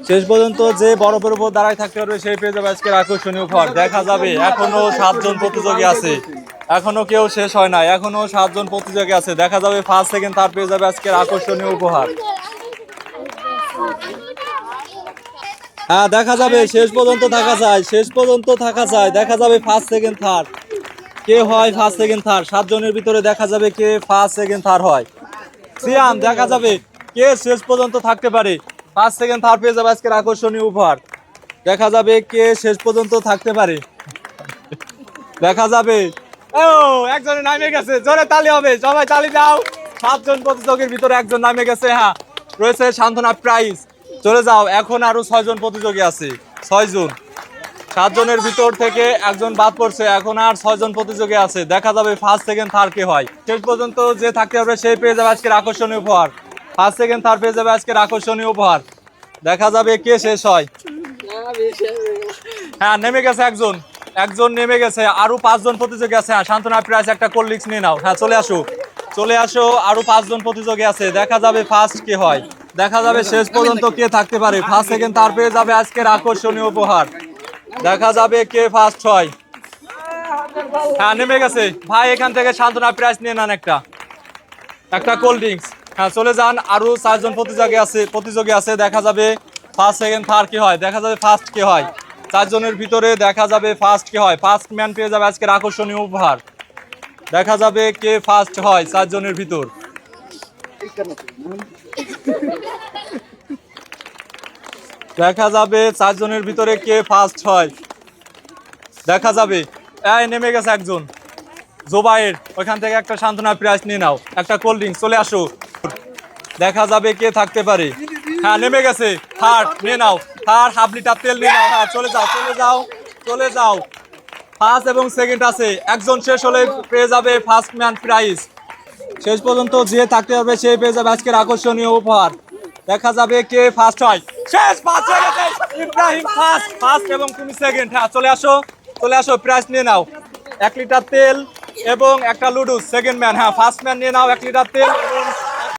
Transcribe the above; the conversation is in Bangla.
শেষ পর্যন্ত যে বরফের উপর দাঁড়ায় থাকতে পারবে সেই পেয়ে যাবে আজকের আকর্ষণীয় উপহার। দেখা যাবে এখনো 7 জন প্রতিযোগী আছে, এখনো কেউ শেষ হয় না, এখনো 7 জন প্রতিযোগী আছে। দেখা যাবে ফার্স্ট সেকেন্ড থার্ড পেয়ে যাবে আজকের আকর্ষণীয় উপহার। হ্যাঁ, দেখা যাবে শেষ পর্যন্ত থাকা যায়, শেষ পর্যন্ত থাকা যায়। দেখা যাবে ফার্স্ট সেকেন্ড থার্ড কে হয়, ফার্স্ট সেকেন্ড থার্ড 7 জনের ভিতরে দেখা যাবে কে ফার্স্ট সেকেন্ড থার্ড হয়। সিয়াম, দেখা যাবে কে শেষ পর্যন্ত থাকতে পারে, ফার্স্ট সেকেন্ড থার্ড পেয়ে যাবে আজকের আকর্ষণীয় উপহার। দেখা যাবে কে শেষ পর্যন্ত থাকতে পারে, দেখা যাবে। ও, একজনে নামে গেছে, জোরে তালি হবে, সবাই তালি দাও। 7 জন প্রতিযোগীর ভিতরে একজন নামে গেছে। হ্যাঁ, রয়েছে সান্ত্বনা প্রাইজ। চলে যাও, এখন আরো 6 জন প্রতিযোগী আছে, 6 জন। 7 জনের ভিতর থেকে একজন বাদ পড়ছে, এখন আর 6 জন প্রতিযোগী আছে। দেখা যাবে ফার্স্ট সেকেন্ড থার্ড কে হয়। শেষ পর্যন্ত যে থাকতে পারবে সেই পেয়ে যাবে আজকের আকর্ষণীয় উপহার। ফার্স্ট সেকেন্ড থার্ড পেয়ে যাবে আজকের আকর্ষণীয় উপহার। দেখা যাবে কে শেষ হয়। হ্যাঁ, নেমে গেছে একজন, একজন নেমে গেছে, আরো 5 জন প্রতিযোগী আছে। হ্যাঁ, সান্ত্বনা প্রাইজ একটা কোল্ড ড্রিঙ্কস নিয়ে নাও। হ্যাঁ, চলে আসো, চলে আসো, আরো 5 জন প্রতিযোগী আছে। দেখা যাবে ফার্স্ট কে হয়, দেখা যাবে শেষ পর্যন্ত কে থাকতে পারে। ফার্স্ট সেকেন্ড থার্ড পেয়ে যাবে আজকের আকর্ষণীয় উপহার। দেখা যাবে কে ফার্স্ট হয়। হ্যাঁ, নেমে গেছে ভাই, এখান থেকে সান্ত্বনা প্রাইজ নিয়ে নেন একটা, একটা কোল্ড ড্রিঙ্কস। হ্যাঁ, চলে যান, আরো 4 জন প্রতিযোগী আছে। দেখা যাবে ফার্স্ট সেকেন্ড থার্ড কি হয়, দেখা যাবে ফার্স্ট কে হয়। 4 জনের ভিতরে দেখা যাবে ফার্স্ট কে হয়। ফার্স্ট ম্যান পেয়ে যাবে আজকের আকর্ষণীয় উপহার। দেখা যাবে কে ফার্স্ট হয় 4 জনের ভিতর। দেখা যাবে 4 জনের ভিতরে কে ফার্স্ট হয়, দেখা যাবে। এই, নেমে গেছে একজন, জোবাইর, ওইখান থেকে একটা সান্ত্বনা প্রাইজ নিয়ে নাও, একটা কোল্ড ড্রিঙ্কস। চলে আসো, দেখা যাবে কে থাকতে পারে। হ্যাঁ, নেমে গেছে থার্ড, নিয়ে নাও থার্ড, হাফ লিটার তেল নিয়ে নাও। হ্যাঁ, চলে যাও, চলে যাও, চলে যাও। ফার্স্ট এবং সেকেন্ড আছে, একজন শেষ হলে পেয়ে যাবে ফার্স্ট ম্যান প্রাইজ। শেষ পর্যন্ত যে থাকতে পারবে সে পেয়ে যাবে আজকের আকর্ষণীয় উপহার। দেখা যাবে কে ফার্স্ট হয়। শেষ, ফার্স্ট হয়ে গেছে ইব্রাহিম, ফার্স্ট, ফার্স্ট এবং তুমি সেকেন্ড। হ্যাঁ, চলে আসো, চলে আসো, প্রাইজ নিয়ে নাও, 1 লিটার তেল এবং একটা লুডুস। সেকেন্ড ম্যান, হ্যাঁ, ফার্স্ট ম্যান নিয়ে নাও 1 লিটার তেল এবং